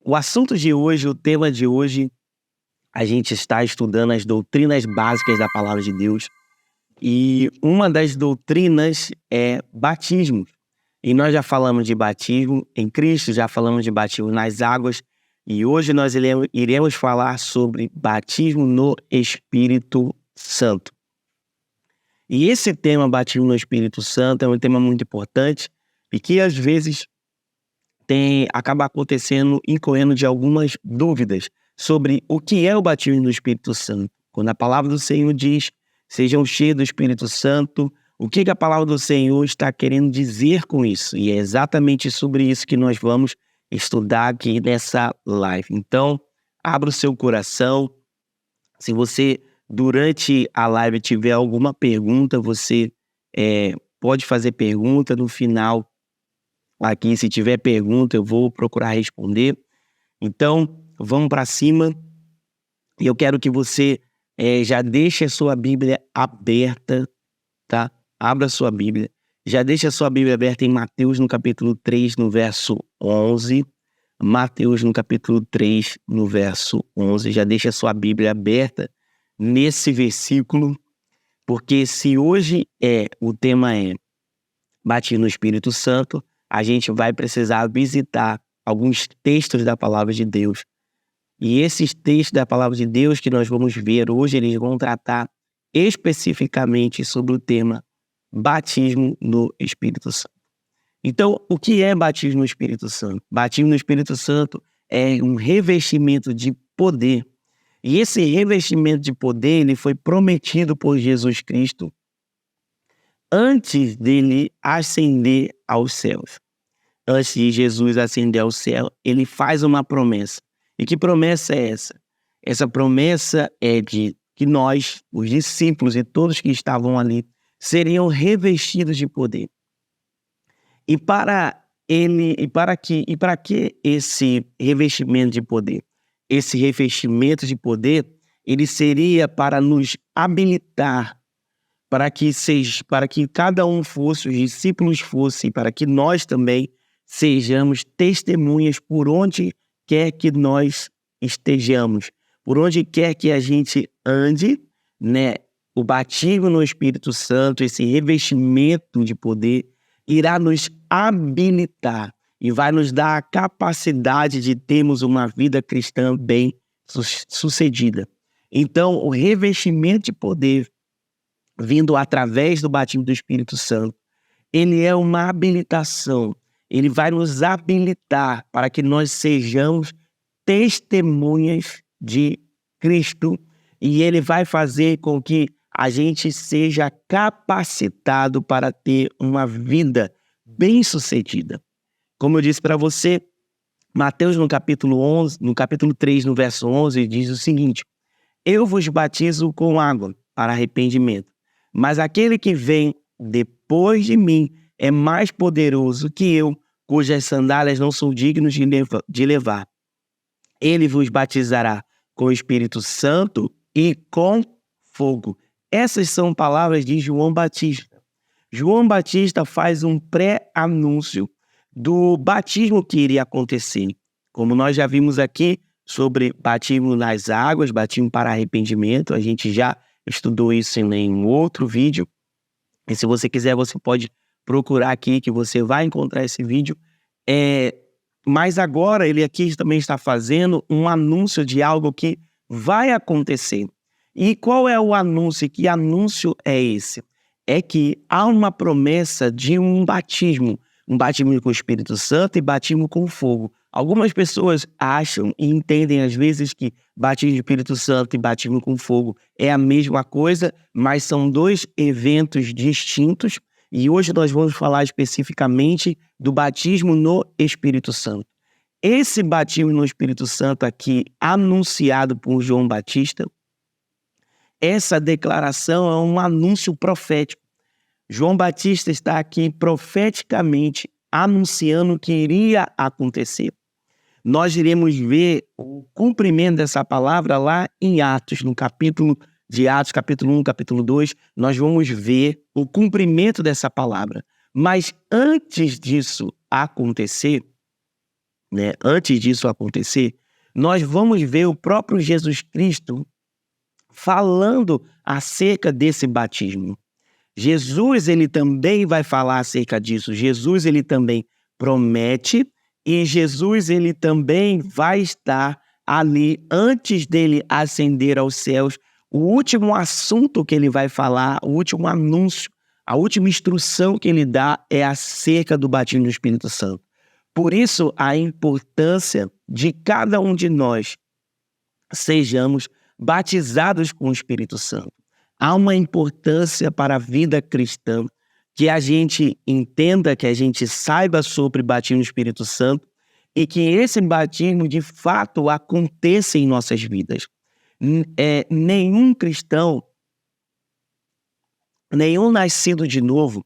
O assunto de hoje, o tema de hoje, a gente está estudando as doutrinas básicas da palavra de Deus. E uma das doutrinas é batismo. E nós já falamos de batismo em Cristo, já falamos de batismo nas águas. E hoje nós iremos falar sobre batismo no Espírito Santo. E esse tema, batismo no Espírito Santo, é um tema muito importante e que às vezes acaba acontecendo, incorrendo de algumas dúvidas sobre o que é o batismo no Espírito Santo. Quando a palavra do Senhor diz, sejam cheios do Espírito Santo, o que a palavra do Senhor está querendo dizer com isso? E é exatamente sobre isso que nós vamos estudar aqui nessa live. Então, abra o seu coração. Se você, durante a live, tiver alguma pergunta, você pode fazer pergunta no final. Aqui, se tiver pergunta, eu vou procurar responder. Então, vamos para cima. E eu quero que você já deixe a sua Bíblia aberta, tá? Abra a sua Bíblia. Já deixe a sua Bíblia aberta em Mateus, no capítulo 3, no verso 11. Mateus, no capítulo 3, no verso 11. Já deixe a sua Bíblia aberta nesse versículo, porque se hoje o tema é batismo no Espírito Santo, a gente vai precisar visitar alguns textos da palavra de Deus. E esses textos da palavra de Deus que nós vamos ver hoje, eles vão tratar especificamente sobre o tema batismo no Espírito Santo. Então, o que é batismo no Espírito Santo? Batismo no Espírito Santo é um revestimento de poder. E esse revestimento de poder, ele foi prometido por Jesus Cristo antes dele ascender aos céus. Antes de Jesus ascender ao céu, ele faz uma promessa. E que promessa é essa? Essa promessa é de que nós, os discípulos e todos que estavam ali, seriam revestidos de poder. E para que esse revestimento de poder? Esse revestimento de poder, ele seria para nos habilitar, para que cada um fosse, os discípulos fossem, para que nós também sejamos testemunhas por onde quer que nós estejamos, por onde quer que a gente ande, né? O batismo no Espírito Santo, esse revestimento de poder, irá nos habilitar e vai nos dar a capacidade de termos uma vida cristã bem sucedida. Então, o revestimento de poder vindo através do batismo do Espírito Santo, ele é uma habilitação. Ele vai nos habilitar para que nós sejamos testemunhas de Cristo e ele vai fazer com que a gente seja capacitado para ter uma vida bem-sucedida. Como eu disse para você, Mateus no capítulo 3, no verso 11, diz o seguinte: eu vos batizo com água para arrependimento, mas aquele que vem depois de mim é mais poderoso que eu, cujas sandálias não sou digno de levar. Ele vos batizará com o Espírito Santo e com fogo. Essas são palavras de João Batista. João Batista faz um pré-anúncio do batismo que iria acontecer. Como nós já vimos aqui sobre batismo nas águas, batismo para arrependimento, a gente já estudou isso em um outro vídeo. E se você quiser, você pode procurar aqui que você vai encontrar esse vídeo. Mas agora ele aqui também está fazendo um anúncio de algo que vai acontecer. E qual é o anúncio? Que anúncio é esse? É que há uma promessa de um batismo com o Espírito Santo e batismo com fogo. Algumas pessoas acham e entendem às vezes que batismo do Espírito Santo e batismo com fogo é a mesma coisa, mas são dois eventos distintos. E hoje nós vamos falar especificamente do batismo no Espírito Santo. Esse batismo no Espírito Santo aqui, anunciado por João Batista, essa declaração é um anúncio profético. João Batista está aqui profeticamente anunciando o que iria acontecer. Nós iremos ver o cumprimento dessa palavra lá em Atos, no capítulo de Atos, capítulo 1, capítulo 2, nós vamos ver o cumprimento dessa palavra. Mas antes disso acontecer, né, antes disso acontecer, nós vamos ver o próprio Jesus Cristo falando acerca desse batismo. Jesus, ele também vai falar acerca disso. Jesus, ele também promete e Jesus, ele também vai estar ali antes dele ascender aos céus. O último assunto que ele vai falar, o último anúncio, a última instrução que ele dá é acerca do batismo do Espírito Santo. Por isso, a importância de cada um de nós sejamos batizados com o Espírito Santo. Há uma importância para a vida cristã que a gente entenda, que a gente saiba sobre o batismo do Espírito Santo e que esse batismo de fato aconteça em nossas vidas. Nenhum cristão, nenhum nascido de novo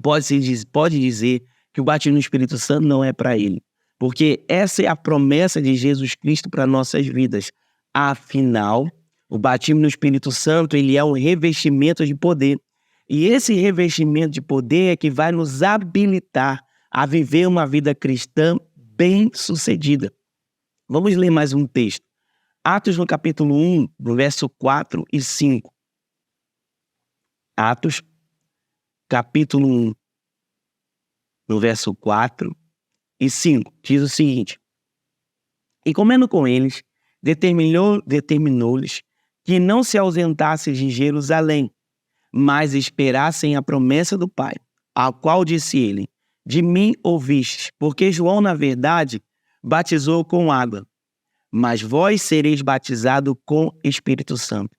pode dizer que o batismo do Espírito Santo não é para ele, porque essa é a promessa de Jesus Cristo para nossas vidas. Afinal, o batismo no Espírito Santo, ele é um revestimento de poder. E esse revestimento de poder é que vai nos habilitar a viver uma vida cristã bem-sucedida. Vamos ler mais um texto. Atos no capítulo 1, no verso 4 e 5. Atos, capítulo 1, no verso 4 e 5, diz o seguinte: E comendo com eles, determinou-lhes que não se ausentassem de Jerusalém, mas esperassem a promessa do Pai, a qual disse ele: De mim ouvistes, porque João, na verdade, batizou com água, mas vós sereis batizados com Espírito Santo.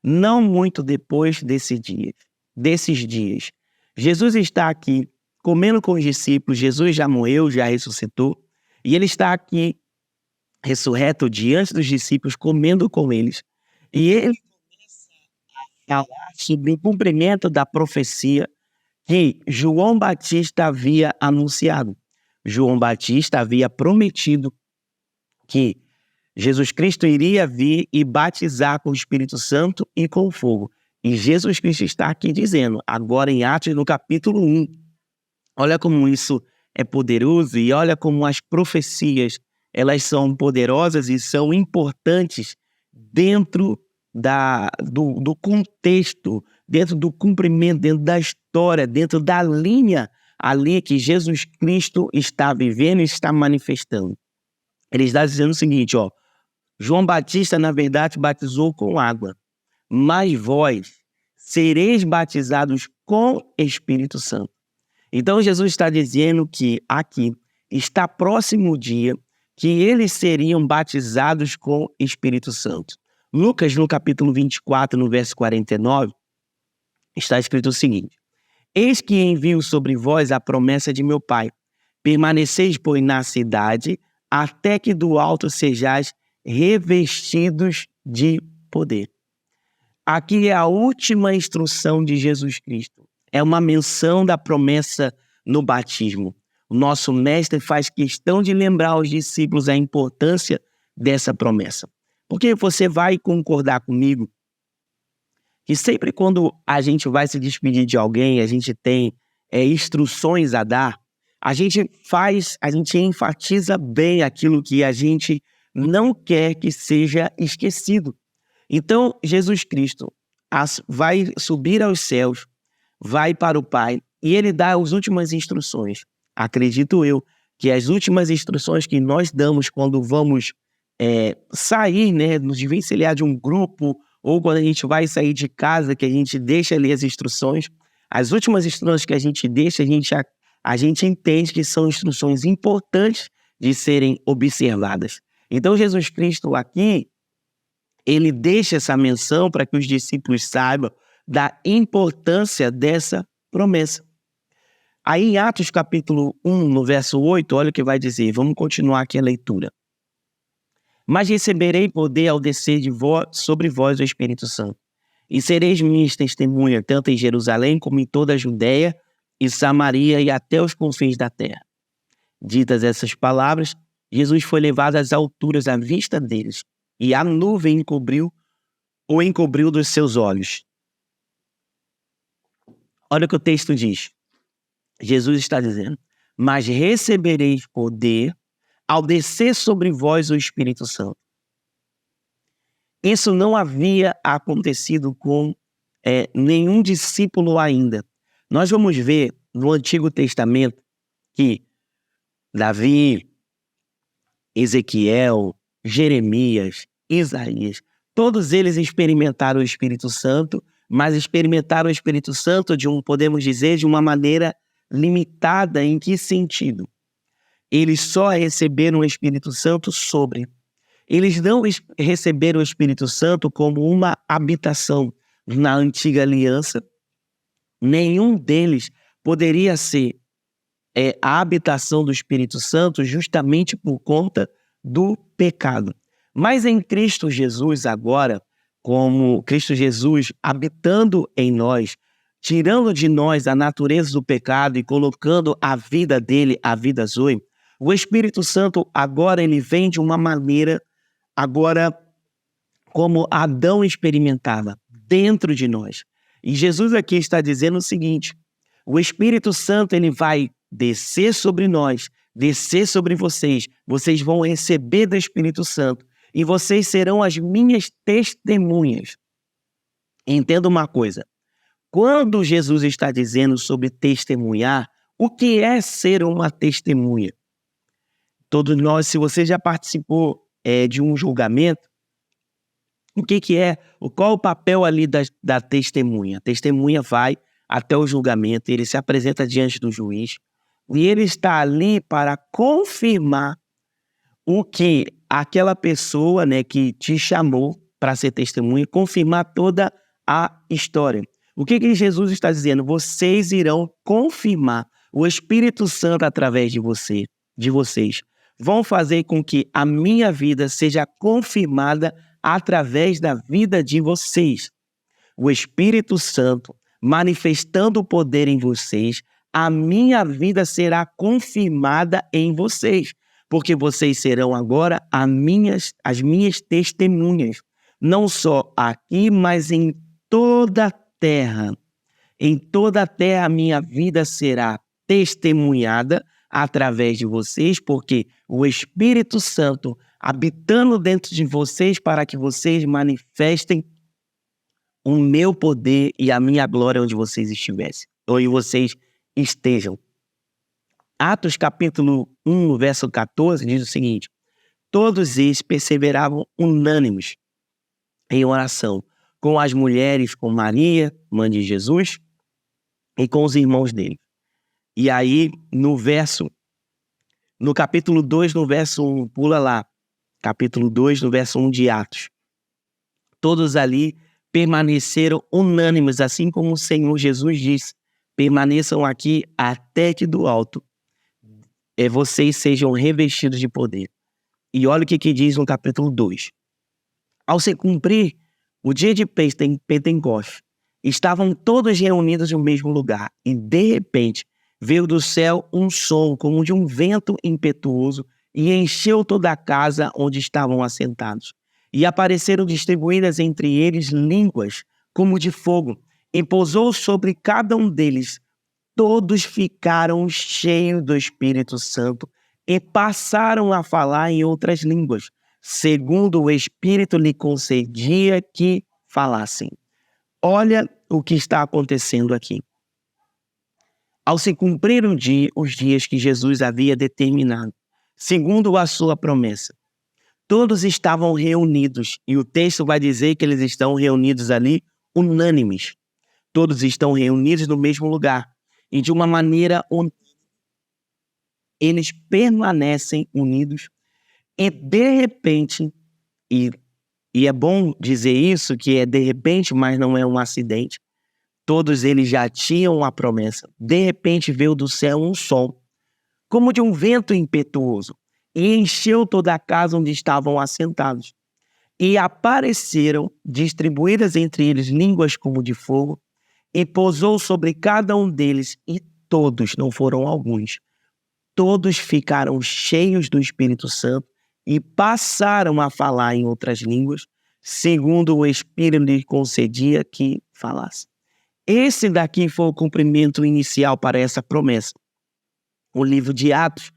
Não muito depois desses dias, Jesus está aqui comendo com os discípulos. Jesus já morreu, já ressuscitou, e ele está aqui ressurreto diante dos discípulos, comendo com eles. E ele começa a falar sobre o cumprimento da profecia que João Batista havia anunciado. João Batista havia prometido que Jesus Cristo iria vir e batizar com o Espírito Santo e com fogo. E Jesus Cristo está aqui dizendo, agora em Atos, no capítulo 1, olha como isso é poderoso e olha como as profecias, elas são poderosas e são importantes dentro do contexto, dentro do cumprimento, dentro da história, dentro da linha ali que Jesus Cristo está vivendo e está manifestando. Ele está dizendo o seguinte, ó: João Batista, na verdade, batizou com água, mas vós sereis batizados com Espírito Santo. Então, Jesus está dizendo que aqui está próximo o dia que eles seriam batizados com Espírito Santo. Lucas, no capítulo 24, no verso 49, está escrito o seguinte: Eis que envio sobre vós a promessa de meu Pai. Permaneceis, pois, na cidade, até que do alto sejais revestidos de poder. Aqui é a última instrução de Jesus Cristo. É uma menção da promessa no batismo. O nosso mestre faz questão de lembrar aos discípulos a importância dessa promessa. Porque você vai concordar comigo que sempre quando a gente vai se despedir de alguém, a gente tem instruções a dar, a gente enfatiza bem aquilo que a gente não quer que seja esquecido. Então, Jesus Cristo vai subir aos céus, vai para o Pai, e ele dá as últimas instruções. Acredito eu que as últimas instruções que nós damos quando vamos sair, né, nos desvencilhar de um grupo, ou quando a gente vai sair de casa, que a gente deixa ali as instruções, as últimas instruções que a gente deixa, a gente entende que são instruções importantes de serem observadas. Então, Jesus Cristo aqui, ele deixa essa menção para que os discípulos saibam da importância dessa promessa. Aí em Atos capítulo 1, no verso 8, olha o que vai dizer. Vamos continuar aqui a leitura. Mas receberei poder ao descer sobre vós o Espírito Santo. E sereis minhas testemunhas, tanto em Jerusalém como em toda a Judéia e Samaria e até os confins da terra. Ditas essas palavras, Jesus foi levado às alturas à vista deles, e a nuvem o encobriu dos seus olhos. Olha o que o texto diz. Jesus está dizendo: mas recebereis poder ao descer sobre vós o Espírito Santo. Isso não havia acontecido com nenhum discípulo ainda. Nós vamos ver no Antigo Testamento que Davi, Ezequiel, Jeremias, Isaías, todos eles experimentaram o Espírito Santo, mas experimentaram o Espírito Santo podemos dizer, de uma maneira limitada. Em que sentido? Eles só receberam o Espírito Santo Eles não receberam o Espírito Santo como uma habitação na antiga aliança. Nenhum deles poderia ser a habitação do Espírito Santo justamente por conta do pecado. Mas em Cristo Jesus agora, como Cristo Jesus habitando em nós, tirando de nós a natureza do pecado e colocando a vida dele, a vida Zoe, o Espírito Santo agora ele vem de uma maneira, agora como Adão experimentava, dentro de nós. E Jesus aqui está dizendo o seguinte: o Espírito Santo ele vai descer sobre nós, descer sobre vocês. Vocês vão receber do Espírito Santo e vocês serão as minhas testemunhas. Entenda uma coisa: quando Jesus está dizendo sobre testemunhar, o que é ser uma testemunha? Todos nós, se você já participou de um julgamento, o que é? Qual o papel ali da testemunha? A testemunha vai até o julgamento, ele se apresenta diante do juiz e ele está ali para confirmar o que aquela pessoa, que te chamou para ser testemunha, confirmar toda a história. O que Jesus está dizendo? Vocês irão confirmar. O Espírito Santo, através de vocês, vão fazer com que a minha vida seja confirmada através da vida de vocês. O Espírito Santo manifestando o poder em vocês, a minha vida será confirmada em vocês, porque vocês serão agora as minhas testemunhas, não só aqui, mas em toda a terra. Em toda a terra a minha vida será testemunhada através de vocês, porque o Espírito Santo habitando dentro de vocês para que vocês manifestem o meu poder e a minha glória onde vocês estivessem, onde vocês estejam. Atos capítulo 1, verso 14, diz o seguinte: todos eles perseveravam unânimes em oração, com as mulheres, com Maria, mãe de Jesus, e com os irmãos dele. E aí, no capítulo 2, no verso 1, pula lá, capítulo 2, no verso 1 de Atos. Todos ali permaneceram unânimes, assim como o Senhor Jesus disse: permaneçam aqui até que do alto vocês sejam revestidos de poder. E olha o que diz no capítulo 2. Ao se cumprir o dia de Pentecostes, estavam todos reunidos no mesmo lugar, e de repente veio do céu um som como de um vento impetuoso e encheu toda a casa onde estavam assentados. E apareceram distribuídas entre eles línguas como de fogo, e pousou sobre cada um deles. Todos ficaram cheios do Espírito Santo e passaram a falar em outras línguas, segundo o Espírito lhe concedia que falassem. Olha o que está acontecendo aqui. Ao se cumprir os dias que Jesus havia determinado, segundo a sua promessa, todos estavam reunidos, e o texto vai dizer que eles estão reunidos ali unânimes. Todos estão reunidos no mesmo lugar, e de uma maneira eles permanecem unidos, e de repente, e é bom dizer isso, que é de repente, mas não é um acidente, todos eles já tinham a promessa. De repente veio do céu um som, como de um vento impetuoso, e encheu toda a casa onde estavam assentados. E apareceram, distribuídas entre eles línguas como de fogo, e pousou sobre cada um deles, e todos, não foram alguns, todos ficaram cheios do Espírito Santo e passaram a falar em outras línguas, segundo o Espírito lhe concedia que falasse. Esse daqui foi o cumprimento inicial para essa promessa. O livro de Atos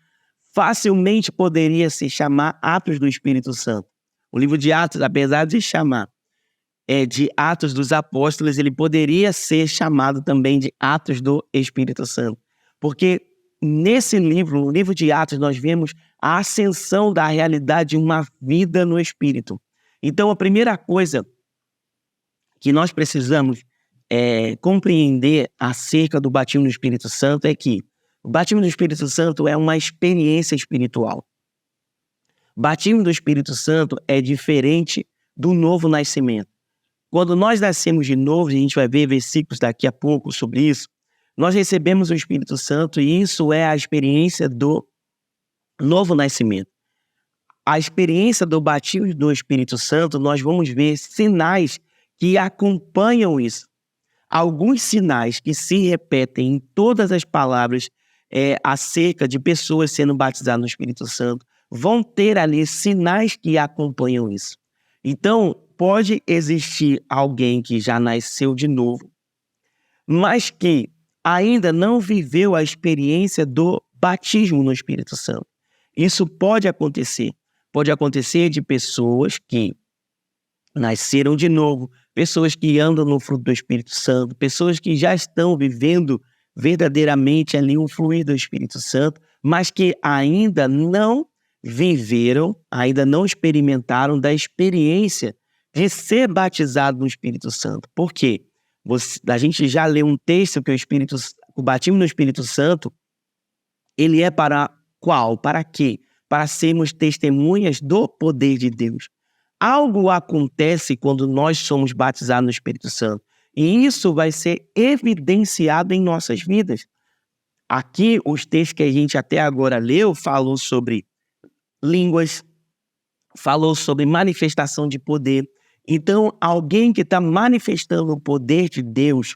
facilmente poderia se chamar Atos do Espírito Santo. O livro de Atos, apesar de chamar de Atos dos Apóstolos, ele poderia ser chamado também de Atos do Espírito Santo. Porque nesse livro, no livro de Atos, nós vemos a ascensão da realidade de uma vida no Espírito. Então, a primeira coisa que nós precisamos compreender acerca do batismo no Espírito Santo é que o batismo do Espírito Santo é uma experiência espiritual. O batismo do Espírito Santo é diferente do novo nascimento. Quando nós nascemos de novo, a gente vai ver versículos daqui a pouco sobre isso, nós recebemos o Espírito Santo e isso é a experiência do novo nascimento. A experiência do batismo do Espírito Santo, nós vamos ver sinais que acompanham isso. Alguns sinais que se repetem em todas as palavras acerca de pessoas sendo batizadas no Espírito Santo, vão ter ali sinais que acompanham isso. Então, pode existir alguém que já nasceu de novo, mas que ainda não viveu a experiência do batismo no Espírito Santo. Isso pode acontecer. Pode acontecer de pessoas que nasceram de novo, pessoas que andam no fruto do Espírito Santo, pessoas que já estão vivendo verdadeiramente ali um fluir do Espírito Santo, mas que ainda não viveram, ainda não experimentaram da experiência de ser batizado no Espírito Santo. Por quê? A gente já leu um texto que o batismo no Espírito Santo, ele é para qual? Para quê? Para sermos testemunhas do poder de Deus. Algo acontece quando nós somos batizados no Espírito Santo. E isso vai ser evidenciado em nossas vidas. Aqui, os textos que a gente até agora leu falou sobre línguas, falou sobre manifestação de poder. Então, alguém que está manifestando o poder de Deus,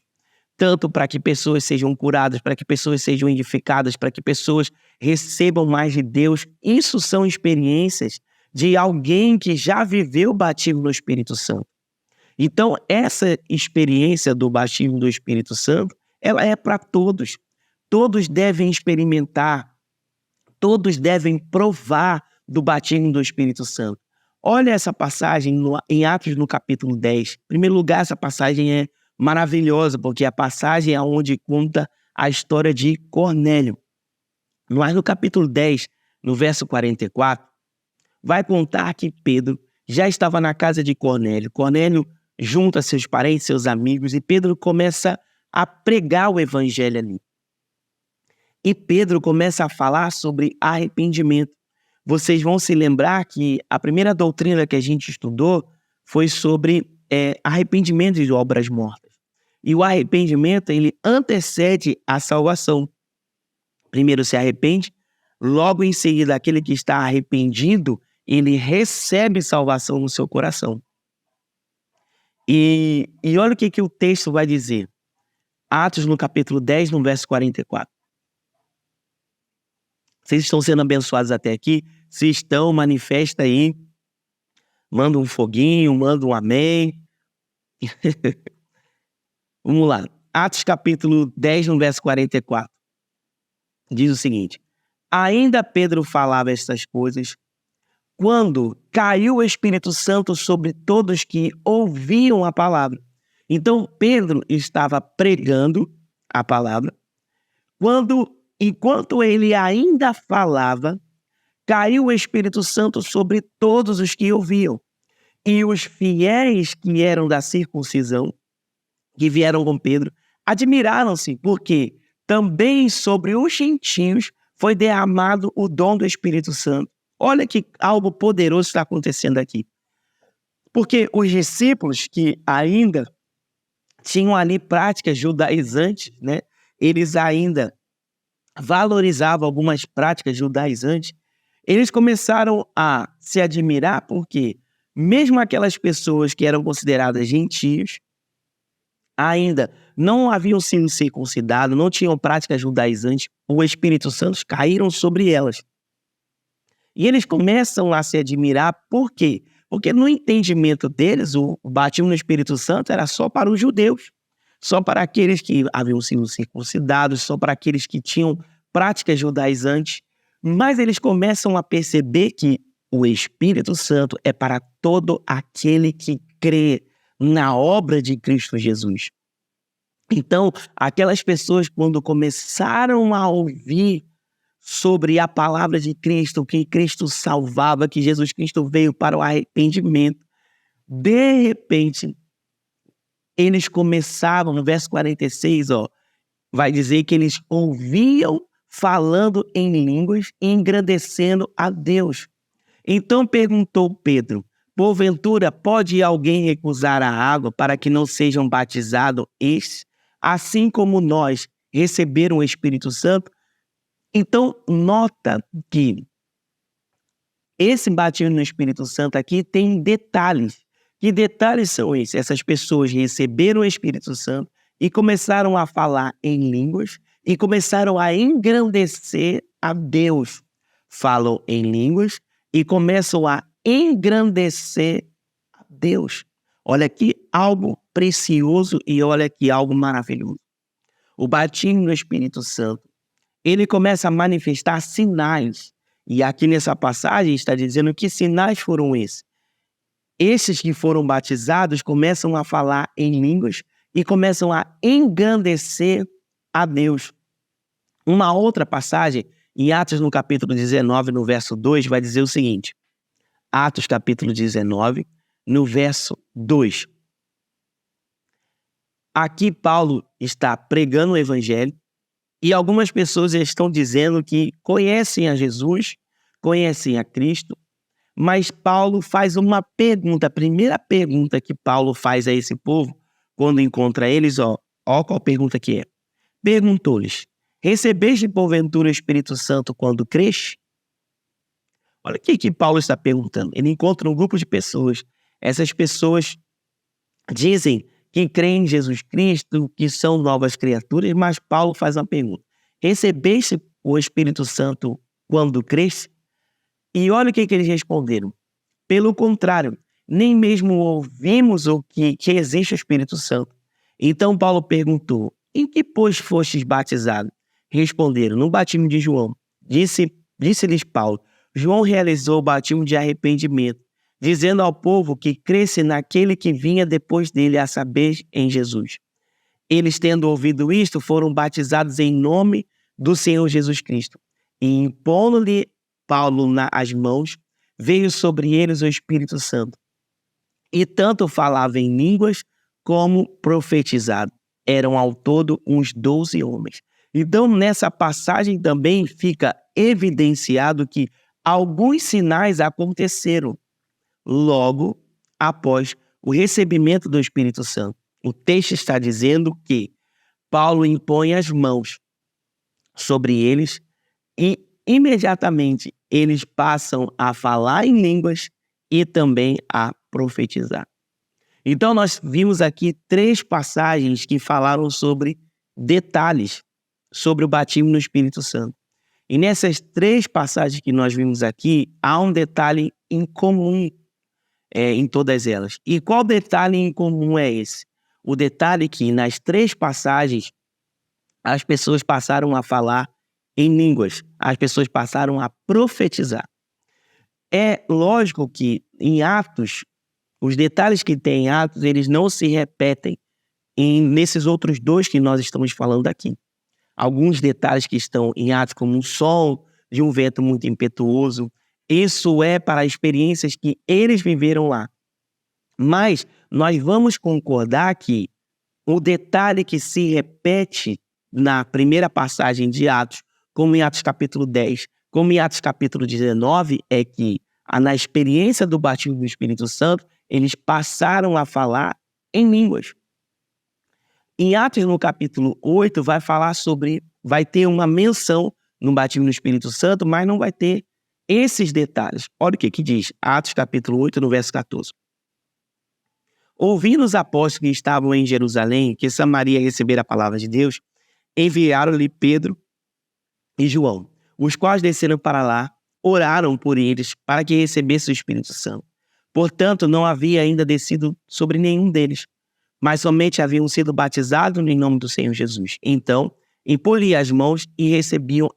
tanto para que pessoas sejam curadas, para que pessoas sejam edificadas, para que pessoas recebam mais de Deus, isso são experiências de alguém que já viveu o batismo no Espírito Santo. Então, essa experiência do batismo do Espírito Santo, ela é para todos. Todos devem experimentar, todos devem provar do batismo do Espírito Santo. Olha essa passagem em Atos, no capítulo 10. Em primeiro lugar, essa passagem é maravilhosa, porque é a passagem é onde conta a história de Cornélio. Mas no capítulo 10, no verso 44, vai contar que Pedro já estava na casa de Cornélio. Cornélio junta seus parentes, seus amigos, e Pedro começa a pregar o evangelho ali. E Pedro começa a falar sobre arrependimento. Vocês vão se lembrar que a primeira doutrina que a gente estudou foi sobre arrependimento de obras mortas. E o arrependimento, ele antecede a salvação. Primeiro se arrepende, logo em seguida aquele que está arrependido, ele recebe salvação no seu coração. E olha o que o texto vai dizer. Atos, no capítulo 10, no verso 44. Vocês estão sendo abençoados até aqui? Se estão, manifesta aí. Manda um foguinho, manda um amém. Vamos lá. Atos capítulo 10, no verso 44. Diz o seguinte. Ainda Pedro falava estas coisas, quando caiu o Espírito Santo sobre todos que ouviam a palavra. Então Pedro estava pregando a palavra. Enquanto ele ainda falava, caiu o Espírito Santo sobre todos os que ouviam. E os fiéis que eram da circuncisão, que vieram com Pedro, admiraram-se, porque também sobre os gentios foi derramado o dom do Espírito Santo. Olha que algo poderoso está acontecendo aqui. Porque os discípulos que ainda tinham ali práticas judaizantes, né? Eles ainda valorizavam algumas práticas judaizantes, eles começaram a se admirar porque mesmo aquelas pessoas que eram consideradas gentios, ainda não haviam sido circuncidados, não tinham práticas judaizantes, o Espírito Santo caíram sobre elas. E eles começam a se admirar, por quê? Porque no entendimento deles, o batismo no Espírito Santo era só para os judeus, só para aqueles que haviam sido circuncidados, só para aqueles que tinham práticas judaizantes. Mas eles começam a perceber que o Espírito Santo é para todo aquele que crê na obra de Cristo Jesus. Então, aquelas pessoas, quando começaram a ouvir sobre a palavra de Cristo, que Cristo salvava, que Jesus Cristo veio para o arrependimento, de repente, eles começavam, no verso 46, vai dizer que eles ouviam falando em línguas e engrandecendo a Deus. Então perguntou Pedro: porventura pode alguém recusar a água para que não sejam batizados estes, assim como nós receberam o Espírito Santo? Então nota que esse batismo no Espírito Santo aqui tem detalhes. Que detalhes são esses? Essas pessoas receberam o Espírito Santo e começaram a falar em línguas e começaram a engrandecer a Deus. Falam em línguas e começam a engrandecer a Deus. Olha aqui algo precioso e olha aqui algo maravilhoso. O batismo no Espírito Santo, ele começa a manifestar sinais. E aqui nessa passagem está dizendo que sinais foram esses. Esses que foram batizados começam a falar em línguas e começam a engrandecer a Deus. Uma outra passagem, em Atos no capítulo 19, no verso 2, vai dizer o seguinte. Atos capítulo 19, no verso 2. Aqui Paulo está pregando o evangelho e algumas pessoas estão dizendo que conhecem a Jesus, conhecem a Cristo, mas Paulo faz uma pergunta. A primeira pergunta que Paulo faz a esse povo, quando encontra eles, qual pergunta que é. Perguntou-lhes: recebeste porventura o Espírito Santo quando creste? Olha o que Paulo está perguntando. Ele encontra um grupo de pessoas. Essas pessoas dizem que creem em Jesus Cristo, que são novas criaturas, mas Paulo faz uma pergunta. Recebeste o Espírito Santo quando creste? E olha o que eles responderam. Pelo contrário, nem mesmo ouvimos o que existe o Espírito Santo. Então Paulo perguntou: em que, pois, fostes batizados? Responderam: no batismo de João. Disse-lhes Paulo: João realizou o batismo de arrependimento, dizendo ao povo que cresce naquele que vinha depois dele, a saber, em Jesus. Eles, tendo ouvido isto, foram batizados em nome do Senhor Jesus Cristo. E impondo-lhe Paulo as mãos, veio sobre eles o Espírito Santo. E tanto falava em línguas como profetizado. Eram ao todo uns 12 homens. Então, nessa passagem também fica evidenciado que alguns sinais aconteceram logo após o recebimento do Espírito Santo. O texto está dizendo que Paulo impõe as mãos sobre eles e imediatamente eles passam a falar em línguas e também a profetizar. Então nós vimos aqui 3 passagens que falaram sobre detalhes sobre o batismo no Espírito Santo. E nessas 3 passagens que nós vimos aqui, há um detalhe em comum em todas elas. E qual detalhe em comum é esse? O detalhe que nas 3 passagens as pessoas passaram a falar em línguas, as pessoas passaram a profetizar. É lógico que em Atos, os detalhes que tem em Atos, eles não se repetem nesses outros 2 que nós estamos falando aqui. Alguns detalhes que estão em Atos, como um som de um vento muito impetuoso, isso é para experiências que eles viveram lá. Mas nós vamos concordar que o detalhe que se repete na primeira passagem de Atos, como em Atos capítulo 10, como em Atos capítulo 19, é que na experiência do batismo do Espírito Santo, eles passaram a falar em línguas. Em Atos, no capítulo 8, vai ter uma menção no batismo do Espírito Santo, mas não vai ter esses detalhes. Olha o que diz Atos capítulo 8, no verso 14. Ouvindo os apóstolos que estavam em Jerusalém, que Samaria recebera a palavra de Deus, enviaram-lhe Pedro e João, os quais desceram para lá, oraram por eles para que recebesse o Espírito Santo. Portanto, não havia ainda descido sobre nenhum deles, mas somente haviam sido batizados em nome do Senhor Jesus. Então, impunham as mãos e recebiam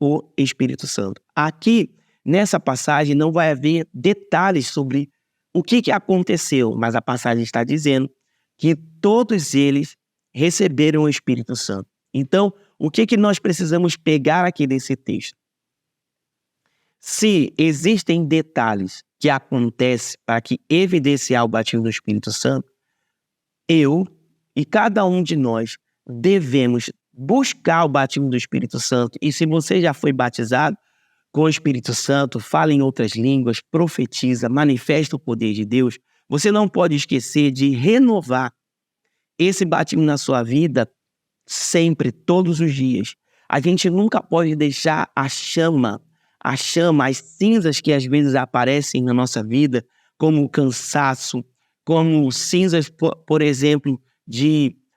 o Espírito Santo. Aqui, nessa passagem, não vai haver detalhes sobre o que aconteceu, mas a passagem está dizendo que todos eles receberam o Espírito Santo. Então, o que nós precisamos pegar aqui desse texto? Se existem detalhes que acontecem para que evidenciar o batismo do Espírito Santo, eu e cada um de nós devemos buscar o batismo do Espírito Santo. E se você já foi batizado com o Espírito Santo, fala em outras línguas, profetiza, manifesta o poder de Deus, você não pode esquecer de renovar esse batismo na sua vida sempre, todos os dias. A gente nunca pode deixar a chama, as cinzas que às vezes aparecem na nossa vida, como o cansaço, como cinzas, por exemplo,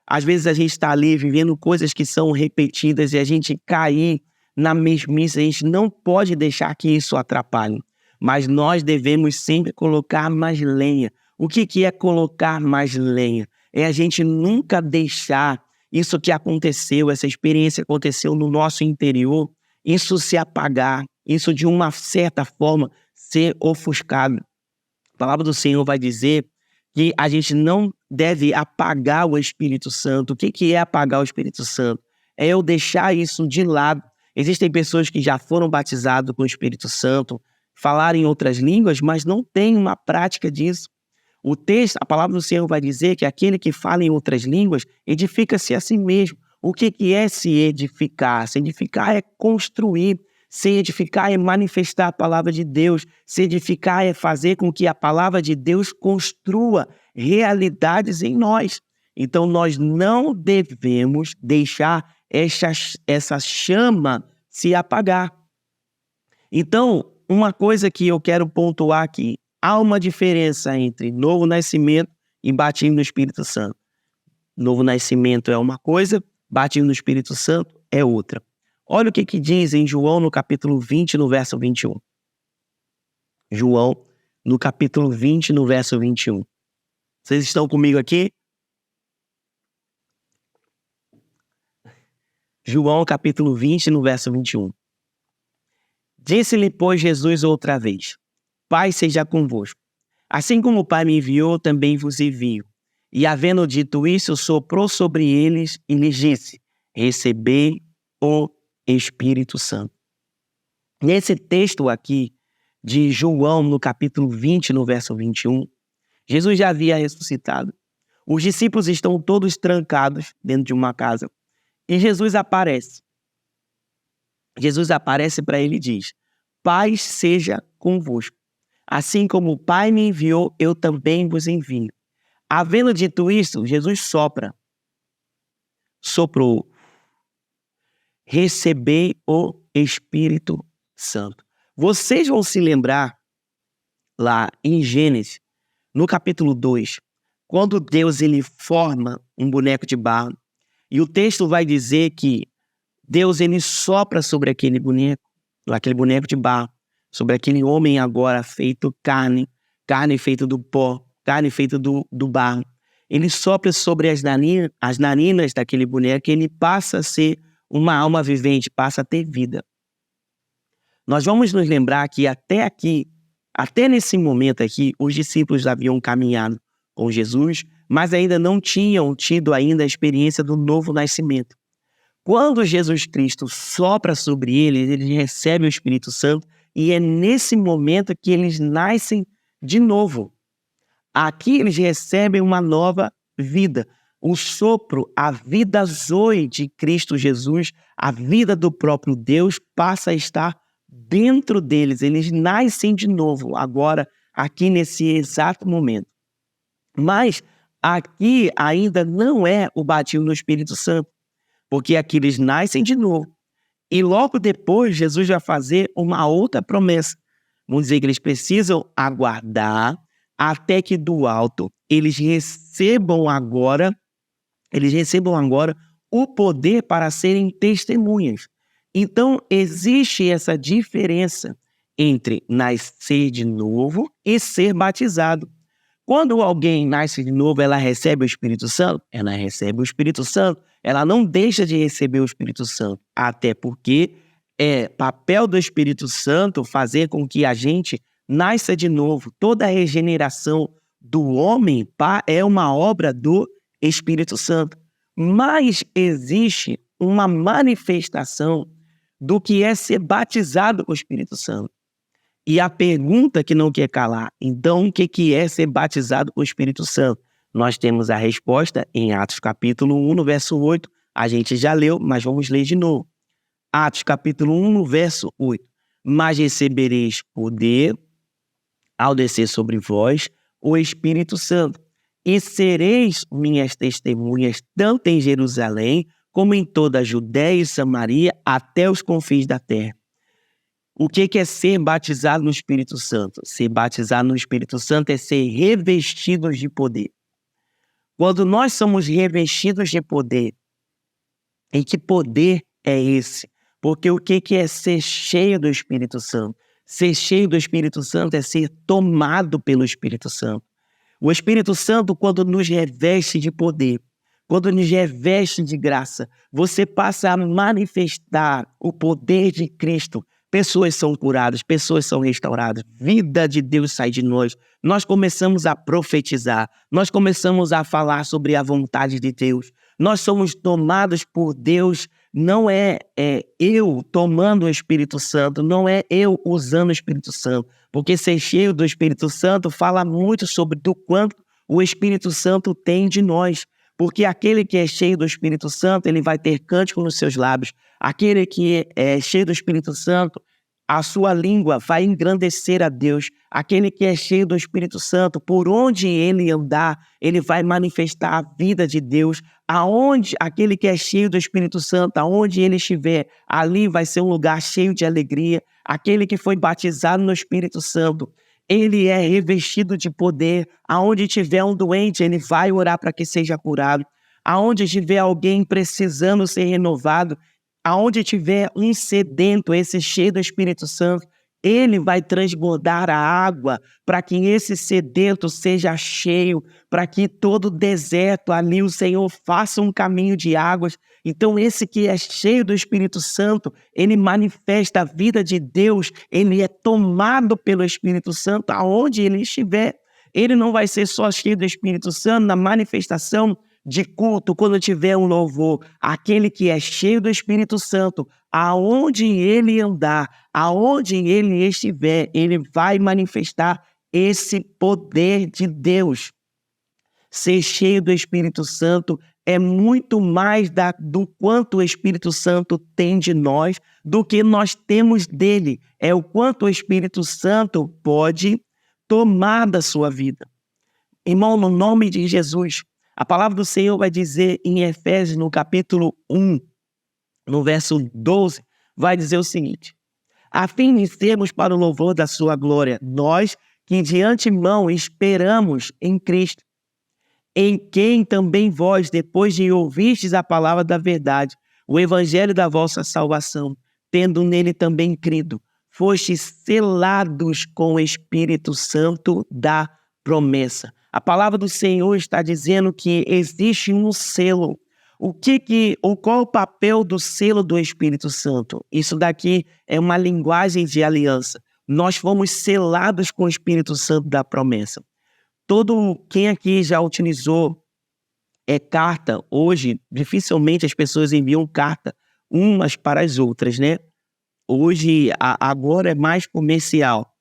às vezes a gente está ali vivendo coisas que são repetidas e a gente cair na mesmice. A gente não pode deixar que isso atrapalhe, mas nós devemos sempre colocar mais lenha. O que é colocar mais lenha? É a gente nunca deixar isso que aconteceu, essa experiência que aconteceu no nosso interior, isso se apagar, isso de uma certa forma ser ofuscado. A palavra do Senhor vai dizer que a gente não deve apagar o Espírito Santo. O que é apagar o Espírito Santo? É eu deixar isso de lado. Existem pessoas que já foram batizadas com o Espírito Santo, falaram em outras línguas, mas não têm uma prática disso. O texto, a palavra do Senhor vai dizer que aquele que fala em outras línguas edifica-se a si mesmo. O que é se edificar? Se edificar é construir. Se edificar é manifestar a palavra de Deus. Se edificar é fazer com que a palavra de Deus construa realidades em nós. Então, nós não devemos deixar essa chama se apagar. Então, uma coisa que eu quero pontuar aqui. Há uma diferença entre novo nascimento e batismo no Espírito Santo. Novo nascimento é uma coisa, batismo no Espírito Santo é outra. Olha o que diz em João no capítulo 20, no verso 21. João, no capítulo 20, no verso 21. Vocês estão comigo aqui? João, capítulo 20, no verso 21. Disse-lhe, pois, Jesus outra vez: Pai seja convosco. Assim como o Pai me enviou, também vos envio. E havendo dito isso, soprou sobre eles e lhes disse: Recebei o Espírito Santo. Nesse texto aqui de João, no capítulo 20, no verso 21, Jesus já havia ressuscitado. Os discípulos estão todos trancados dentro de uma casa. E Jesus aparece. Jesus aparece para ele e diz: Pai seja convosco. Assim como o Pai me enviou, eu também vos envio. Havendo dito isso, Jesus soprou. Recebei o Espírito Santo. Vocês vão se lembrar lá em Gênesis, no capítulo 2, quando Deus ele forma um boneco de barro, e o texto vai dizer que Deus ele sopra sobre aquele boneco de barro, sobre aquele homem agora feito carne feita do pó, carne feita do barro. Ele sopra sobre as narinas daquele boneco e ele passa a ser uma alma vivente, passa a ter vida. Nós vamos nos lembrar que até aqui, até nesse momento aqui, os discípulos haviam caminhado com Jesus, mas ainda não tinham tido ainda a experiência do novo nascimento. Quando Jesus Cristo sopra sobre eles recebem o Espírito Santo e é nesse momento que eles nascem de novo. Aqui eles recebem uma nova vida. O sopro, a vida zoe de Cristo Jesus, a vida do próprio Deus passa a estar dentro deles. Eles nascem de novo agora, aqui nesse exato momento. Mas aqui ainda não é o batismo no Espírito Santo, porque aqui eles nascem de novo. E logo depois, Jesus vai fazer uma outra promessa. Vamos dizer que eles precisam aguardar até que do alto eles recebam agora o poder para serem testemunhas. Então, existe essa diferença entre nascer de novo e ser batizado. Quando alguém nasce de novo, ela recebe o Espírito Santo? Ela recebe o Espírito Santo. ela não deixa de receber o Espírito Santo, até porque é papel do Espírito Santo fazer com que a gente nasça de novo. Toda a regeneração do homem é uma obra do Espírito Santo. Mas existe uma manifestação do que é ser batizado com o Espírito Santo. E a pergunta que não quer calar, então o que é ser batizado com o Espírito Santo? Nós temos a resposta em Atos capítulo 1, no verso 8. A gente já leu, mas vamos ler de novo. Atos capítulo 1, no verso 8. Mas recebereis poder ao descer sobre vós o Espírito Santo, e sereis minhas testemunhas tanto em Jerusalém como em toda a Judéia e Samaria até os confins da terra. O que é ser batizado no Espírito Santo? Ser batizado no Espírito Santo é ser revestidos de poder. Quando nós somos revestidos de poder, e que poder é esse? Porque o que é ser cheio do Espírito Santo? Ser cheio do Espírito Santo é ser tomado pelo Espírito Santo. O Espírito Santo, quando nos reveste de poder, quando nos reveste de graça, você passa a manifestar o poder de Cristo. Pessoas são curadas, pessoas são restauradas, vida de Deus sai de nós. Nós começamos a profetizar, nós começamos a falar sobre a vontade de Deus. Nós somos tomados por Deus, não é eu tomando o Espírito Santo, não é eu usando o Espírito Santo. Porque ser cheio do Espírito Santo fala muito sobre do quanto o Espírito Santo tem de nós. Porque aquele que é cheio do Espírito Santo, ele vai ter cântico nos seus lábios. Aquele que é cheio do Espírito Santo, a sua língua vai engrandecer a Deus. Aquele que é cheio do Espírito Santo, por onde ele andar, ele vai manifestar a vida de Deus. Aquele que é cheio do Espírito Santo, aonde ele estiver, ali vai ser um lugar cheio de alegria. Aquele que foi batizado no Espírito Santo, ele é revestido de poder. Aonde tiver um doente, ele vai orar para que seja curado. Aonde tiver alguém precisando ser renovado, aonde tiver um sedento, esse cheio do Espírito Santo, ele vai transbordar a água para que esse sedento seja cheio, para que todo deserto ali o Senhor faça um caminho de águas. Então esse que é cheio do Espírito Santo, ele manifesta a vida de Deus, ele é tomado pelo Espírito Santo aonde ele estiver. Ele não vai ser só cheio do Espírito Santo na manifestação de culto, quando tiver um louvor. Aquele que é cheio do Espírito Santo, aonde ele andar, aonde ele estiver, ele vai manifestar esse poder de Deus. Ser cheio do Espírito Santo é muito mais do quanto o Espírito Santo tem de nós do que nós temos dele. É o quanto o Espírito Santo pode tomar da sua vida. Irmão, no nome de Jesus, a palavra do Senhor vai dizer em Efésios, no capítulo 1, no verso 12, vai dizer o seguinte: a fim de sermos para o louvor da sua glória, nós que de antemão esperamos em Cristo, em quem também vós, depois de ouvistes a palavra da verdade, o evangelho da vossa salvação, tendo nele também crido, fostes selados com o Espírito Santo da promessa. A palavra do Senhor está dizendo que existe um selo. Qual o papel do selo do Espírito Santo? Isso daqui é uma linguagem de aliança. Nós fomos selados com o Espírito Santo da promessa. Quem aqui já utilizou carta, hoje, dificilmente as pessoas enviam carta umas para as outras, né? Hoje, agora é mais comercial.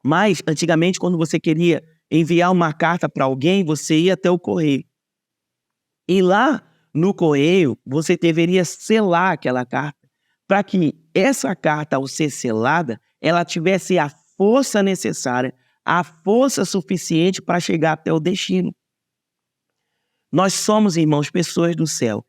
Mas, antigamente, quando você queria enviar uma carta para alguém, você ia até o correio. E lá no correio, você deveria selar aquela carta para que essa carta, ao ser selada, ela tivesse a força necessária, a força suficiente para chegar até o destino. Nós somos, irmãos, pessoas do céu.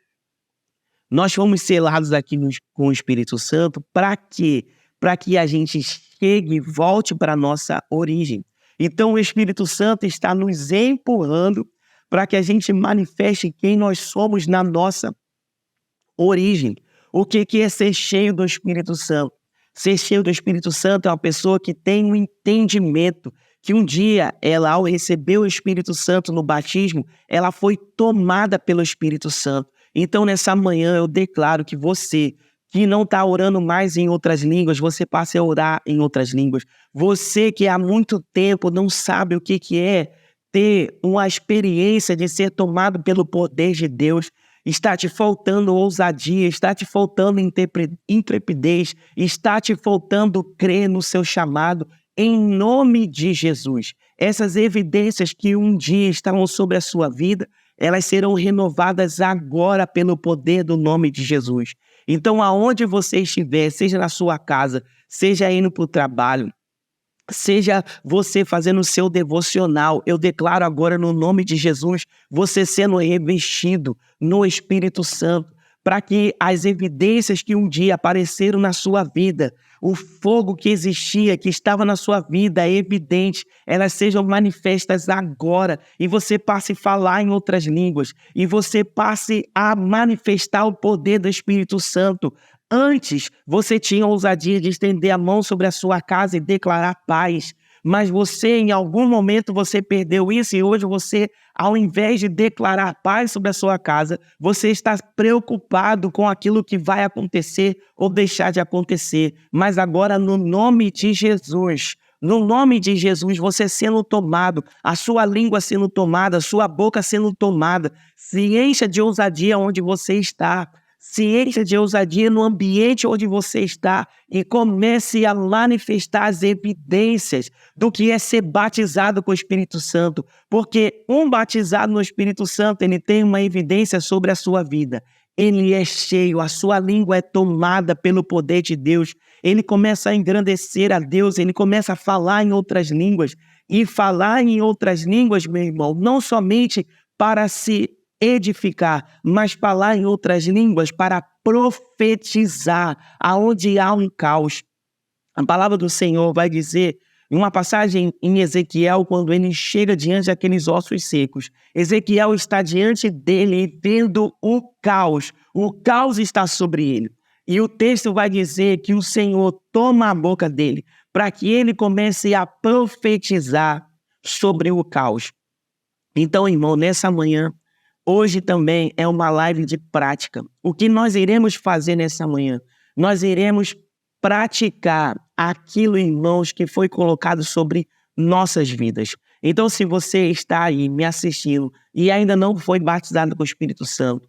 Nós fomos selados aqui com o Espírito Santo para quê? Para que a gente chegue e volte para a nossa origem. Então o Espírito Santo está nos empurrando para que a gente manifeste quem nós somos na nossa origem. O que é ser cheio do Espírito Santo? Ser cheio do Espírito Santo é uma pessoa que tem um entendimento, que um dia ela, ao receber o Espírito Santo no batismo, ela foi tomada pelo Espírito Santo. Então, nessa manhã, eu declaro que você, que não está orando mais em outras línguas, você passe a orar em outras línguas. Você que há muito tempo não sabe o que é ter uma experiência de ser tomado pelo poder de Deus, está te faltando ousadia, está te faltando intrepidez, está te faltando crer no seu chamado, em nome de Jesus. Essas evidências que um dia estavam sobre a sua vida, elas serão renovadas agora pelo poder do nome de Jesus. Então, aonde você estiver, seja na sua casa, seja indo para o trabalho, seja você fazendo o seu devocional, eu declaro agora no nome de Jesus, você sendo revestido no Espírito Santo, para que as evidências que um dia apareceram na sua vida, o fogo que existia, que estava na sua vida, evidente, elas sejam manifestas agora, e você passe a falar em outras línguas, e você passe a manifestar o poder do Espírito Santo. Antes, você tinha a ousadia de estender a mão sobre a sua casa e declarar paz, mas você, em algum momento, você perdeu isso e hoje você, ao invés de declarar paz sobre a sua casa, você está preocupado com aquilo que vai acontecer ou deixar de acontecer. Mas agora, no nome de Jesus, você sendo tomado, a sua língua sendo tomada, a sua boca sendo tomada, se encha de ousadia onde você está. Se encha de ousadia no ambiente onde você está e comece a manifestar as evidências do que é ser batizado com o Espírito Santo. Porque um batizado no Espírito Santo, ele tem uma evidência sobre a sua vida. Ele é cheio, a sua língua é tomada pelo poder de Deus. Ele começa a engrandecer a Deus, ele começa a falar em outras línguas. E falar em outras línguas, meu irmão, não somente para se edificar, mas falar em outras línguas para profetizar aonde há um caos. A palavra do Senhor vai dizer, em uma passagem em Ezequiel, quando ele chega diante daqueles ossos secos, Ezequiel está diante dele vendo o caos está sobre ele. E o texto vai dizer que o Senhor toma a boca dele para que ele comece a profetizar sobre o caos. Então, irmão, nessa manhã, hoje também é uma live de prática. O que nós iremos fazer nessa manhã? Nós iremos praticar aquilo, irmãos, que foi colocado sobre nossas vidas. Então, se você está aí me assistindo e ainda não foi batizado com o Espírito Santo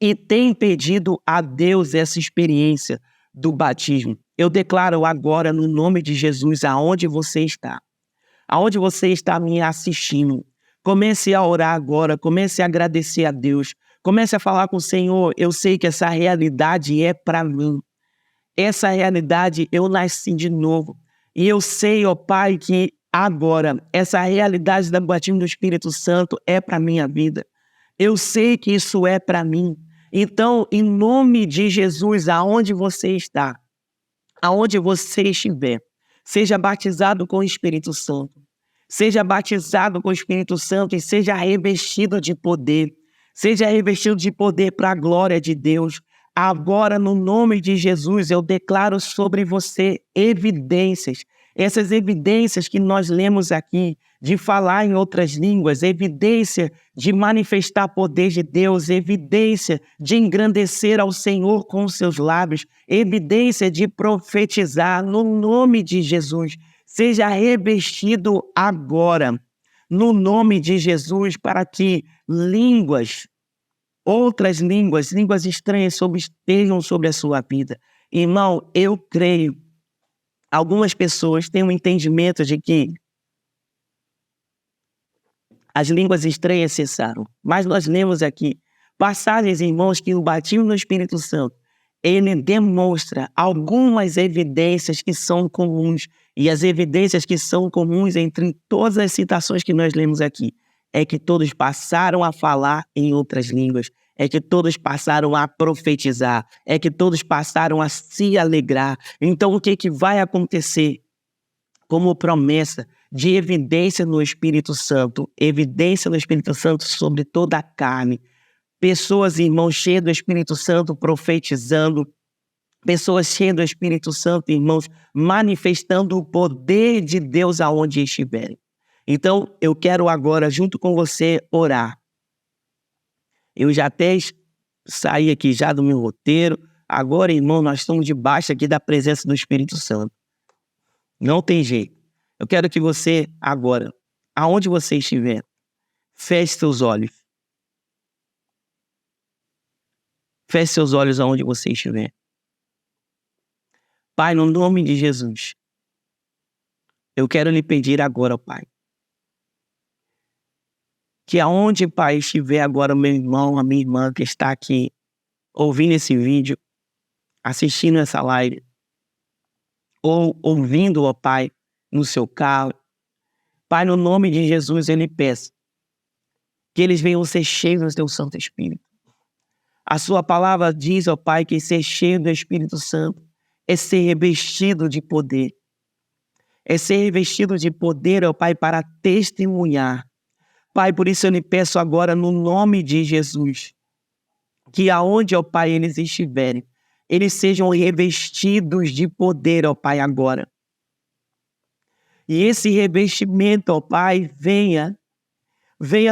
e tem pedido a Deus essa experiência do batismo, eu declaro agora no nome de Jesus aonde você está me assistindo, comece a orar agora, comece a agradecer a Deus, comece a falar com o Senhor, eu sei que essa realidade é para mim, essa realidade eu nasci de novo, e eu sei, ó Pai, que agora essa realidade do batismo do Espírito Santo é para minha vida, eu sei que isso é para mim, então, em nome de Jesus, aonde você está, aonde você estiver, seja batizado com o Espírito Santo. Seja batizado com o Espírito Santo e seja revestido de poder. Seja revestido de poder para a glória de Deus. Agora, no nome de Jesus, eu declaro sobre você evidências. Essas evidências que nós lemos aqui, de falar em outras línguas, evidência de manifestar poder de Deus, evidência de engrandecer ao Senhor com os seus lábios, evidência de profetizar no nome de Jesus. Seja revestido agora, no nome de Jesus, para que outras línguas estranhas estejam sobre a sua vida. Irmão, eu creio, algumas pessoas têm um entendimento de que as línguas estranhas cessaram, mas nós lemos aqui passagens, irmãos, que o batismo no Espírito Santo, ele demonstra algumas evidências que são comuns, e as evidências que são comuns entre todas as citações que nós lemos aqui, é que todos passaram a falar em outras línguas, é que todos passaram a profetizar, é que todos passaram a se alegrar. Então, o que vai acontecer? Como promessa de evidência no Espírito Santo sobre toda a carne. Pessoas, irmãos, cheias do Espírito Santo, profetizando, Pessoas cheias do Espírito Santo, irmãos, manifestando o poder de Deus aonde estiverem. Então, eu quero agora, junto com você, orar. Eu já até saí aqui já do meu roteiro. Agora, irmão, nós estamos debaixo aqui da presença do Espírito Santo. Não tem jeito. Eu quero que você, agora, aonde você estiver, feche seus olhos. Feche seus olhos aonde você estiver. Pai, no nome de Jesus, eu quero lhe pedir agora, Pai, que aonde, Pai, estiver agora o meu irmão, a minha irmã que está aqui, ouvindo esse vídeo, assistindo essa live, ou ouvindo, ó Pai, no seu carro, Pai, no nome de Jesus, eu lhe peço que eles venham ser cheios do teu Santo Espírito. A sua palavra diz, ó Pai, que ser cheio do Espírito Santo é ser revestido de poder. É ser revestido de poder, ó Pai, para testemunhar. Pai, por isso eu lhe peço agora, no nome de Jesus, que aonde, ó Pai, eles estiverem, eles sejam revestidos de poder, ó Pai, agora. E esse revestimento, ó Pai, venha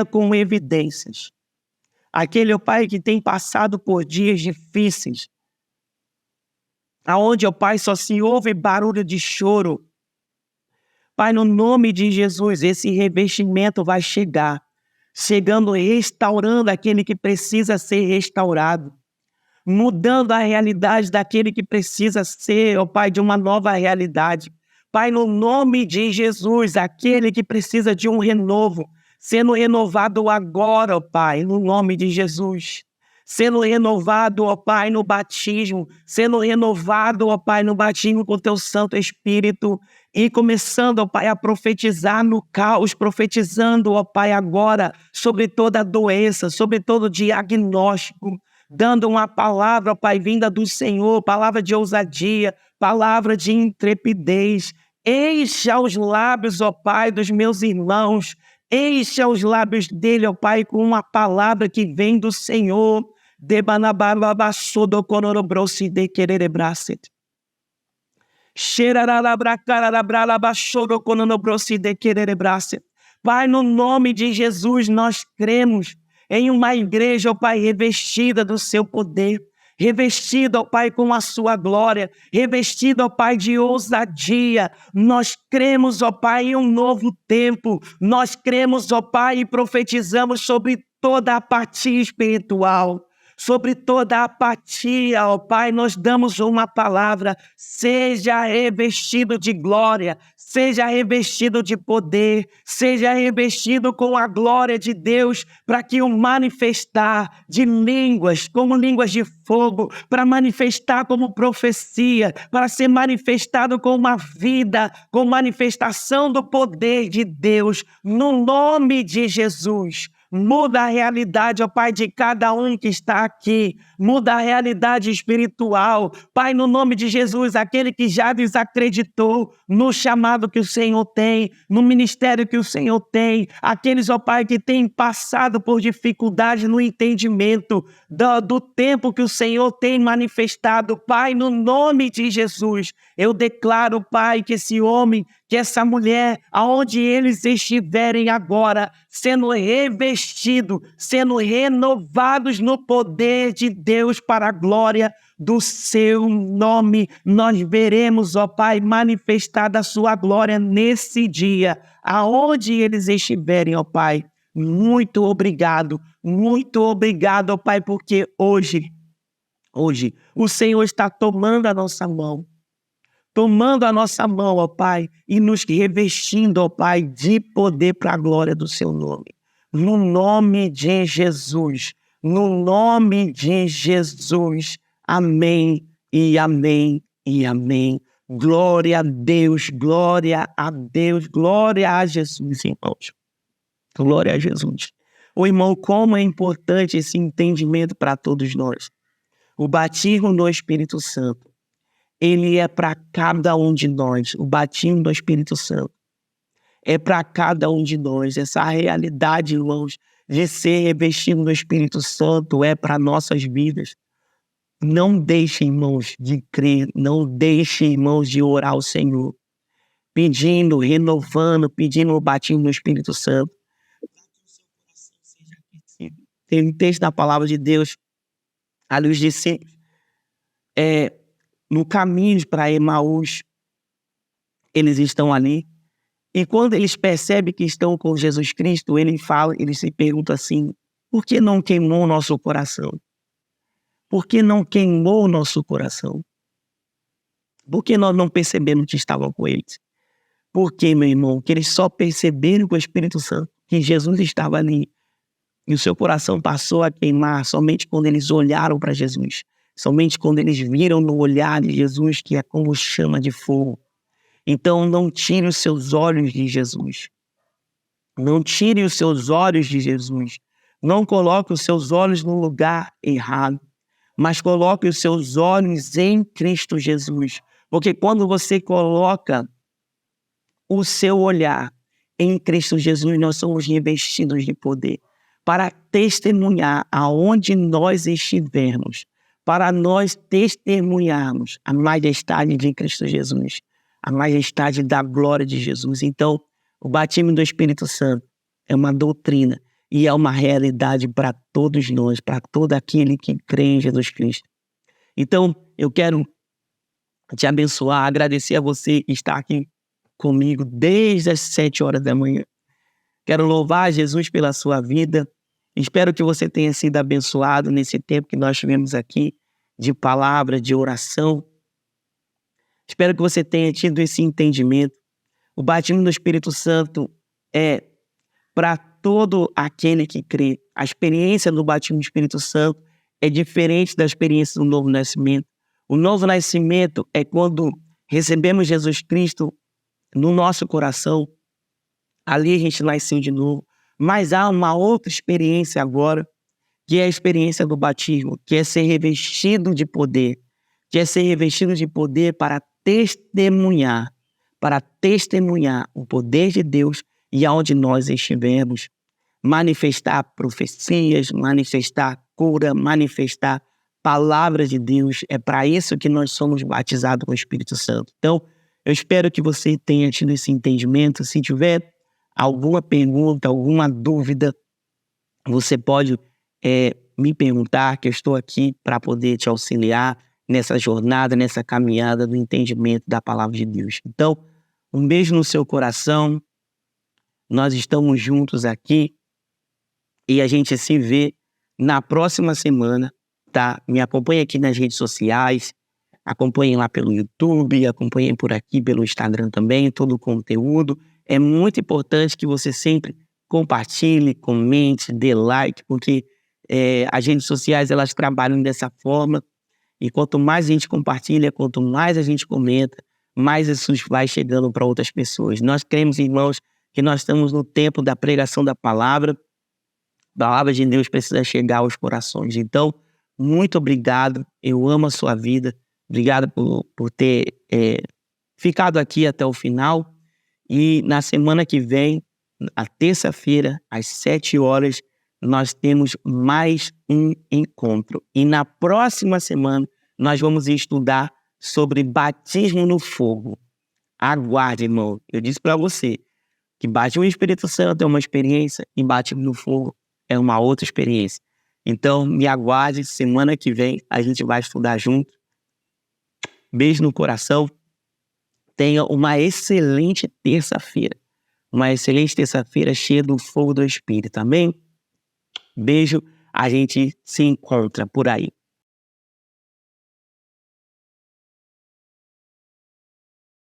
com evidências. Aquele, ó Pai, que tem passado por dias difíceis, aonde, ó Pai, só se ouve barulho de choro. Pai, no nome de Jesus, esse revestimento vai chegar, chegando, restaurando aquele que precisa ser restaurado, mudando a realidade daquele que precisa ser, ó Pai, de uma nova realidade. Pai, no nome de Jesus, aquele que precisa de um renovo, sendo renovado agora, ó Pai, no nome de Jesus. Sendo renovado, ó Pai, no batismo, sendo renovado, ó Pai, no batismo com teu Santo Espírito, e começando, ó Pai, a profetizar no caos, profetizando, ó Pai, agora sobre toda doença, sobre todo diagnóstico, dando uma palavra, ó Pai, vinda do Senhor, palavra de ousadia, palavra de intrepidez. Encha os lábios, ó Pai, dos meus irmãos, encha os lábios dele, ó Pai, com uma palavra que vem do Senhor. Pai, no nome de Jesus, nós cremos em uma igreja, ó Pai, revestida do seu poder, revestida, ó Pai, com a sua glória, revestida, ó Pai, de ousadia. Nós cremos, ó Pai, em um novo tempo. Nós cremos, ó Pai, e profetizamos sobre toda a apatia espiritual. Sobre toda a apatia, ó Pai, nós damos uma palavra: seja revestido de glória, seja revestido de poder, seja revestido com a glória de Deus, para que o manifestar de línguas, como línguas de fogo, para manifestar como profecia, para ser manifestado com uma vida, com manifestação do poder de Deus, no nome de Jesus. Muda a realidade, ó Pai, de cada um que está aqui. Muda a realidade espiritual. Pai, no nome de Jesus, aquele que já desacreditou no chamado que o Senhor tem, no ministério que o Senhor tem, aqueles, ó Pai, que têm passado por dificuldade no entendimento do tempo que o Senhor tem manifestado. Pai, no nome de Jesus, eu declaro, Pai, que esse homem, que essa mulher, aonde eles estiverem agora, sendo revestidos, sendo renovados no poder de Deus para a glória do seu nome, nós veremos, ó Pai, manifestada a sua glória nesse dia, aonde eles estiverem, ó Pai. Muito obrigado, ó Pai, porque hoje o Senhor está tomando a nossa mão, ó Pai, e nos revestindo, ó Pai, de poder para a glória do seu nome. No nome de Jesus, no nome de Jesus. Amém e amém e amém. Glória a Deus, glória a Deus, glória a Jesus, irmãos. Glória a Jesus. Ô irmão, como é importante esse entendimento para todos nós. O batismo no Espírito Santo, ele é para cada um de nós. O batismo do Espírito Santo é para cada um de nós. Essa realidade, irmãos, de ser revestido no Espírito Santo é para nossas vidas. Não deixe, irmãos, de crer, não deixe, irmãos, de orar ao Senhor, pedindo, renovando, pedindo o batismo no Espírito Santo. Tem um texto da palavra de Deus, ali os discípulos, no caminho para Emaús, eles estão ali, e quando eles percebem que estão com Jesus Cristo, eles se perguntam assim: por que não queimou o nosso coração? Por que não queimou o nosso coração? Por que nós não percebemos que estavam com eles? Por que, meu irmão? Que eles só perceberam com o Espírito Santo que Jesus estava ali. E o seu coração passou a queimar somente quando eles olharam para Jesus. Somente quando eles viram no olhar de Jesus, que é como chama de fogo. Então não tire os seus olhos de Jesus. Não tire os seus olhos de Jesus. Não coloque os seus olhos no lugar errado, mas coloque os seus olhos em Cristo Jesus. Porque quando você coloca o seu olhar em Cristo Jesus, nós somos revestidos de poder para testemunhar aonde nós estivermos, para nós testemunharmos a majestade de Cristo Jesus, a majestade da glória de Jesus. Então, o batismo do Espírito Santo é uma doutrina e é uma realidade para todos nós, para todo aquele que crê em Jesus Cristo. Então, eu quero te abençoar, agradecer a você que está aqui comigo desde as 7 horas da manhã. Quero louvar Jesus pela sua vida. Espero que você tenha sido abençoado nesse tempo que nós tivemos aqui de palavra, de oração. Espero que você tenha tido esse entendimento. O batismo do Espírito Santo é para todo aquele que crê. A experiência do batismo do Espírito Santo é diferente da experiência do novo nascimento. O novo nascimento é quando recebemos Jesus Cristo no nosso coração. Ali a gente nasceu de novo. Mas há uma outra experiência agora, que é a experiência do batismo, que é ser revestido de poder. Que é ser revestido de poder para testemunhar o poder de Deus e aonde nós estivermos. Manifestar profecias, manifestar cura, manifestar palavras de Deus. É para isso que nós somos batizados com o Espírito Santo. Então, eu espero que você tenha tido esse entendimento. Se tiver alguma pergunta, alguma dúvida, você pode me perguntar, que eu estou aqui para poder te auxiliar nessa jornada, nessa caminhada do entendimento da palavra de Deus. Então, um beijo no seu coração. Nós estamos juntos aqui e a gente se vê na próxima semana, tá? Me acompanhe aqui nas redes sociais, acompanhem lá pelo YouTube, acompanhem por aqui pelo Instagram também, todo o conteúdo. É muito importante que você sempre compartilhe, comente, dê like, porque as redes sociais, elas trabalham dessa forma. E quanto mais a gente compartilha, quanto mais a gente comenta, mais isso vai chegando para outras pessoas. Nós cremos, irmãos, que nós estamos no tempo da pregação da palavra. A palavra de Deus precisa chegar aos corações. Então, muito obrigado. Eu amo a sua vida. Obrigado por ter ficado aqui até o final. E na semana que vem, a terça-feira, às 7 horas, nós temos mais um encontro. E na próxima semana, nós vamos estudar sobre batismo no fogo. Aguarde, irmão. Eu disse para você que batismo no Espírito Santo é uma experiência e batismo no fogo é uma outra experiência. Então, me aguarde. Semana que vem, a gente vai estudar junto. Beijo no coração. Tenha uma excelente terça-feira. Uma excelente terça-feira cheia do fogo do Espírito. Amém? Beijo. A gente se encontra por aí.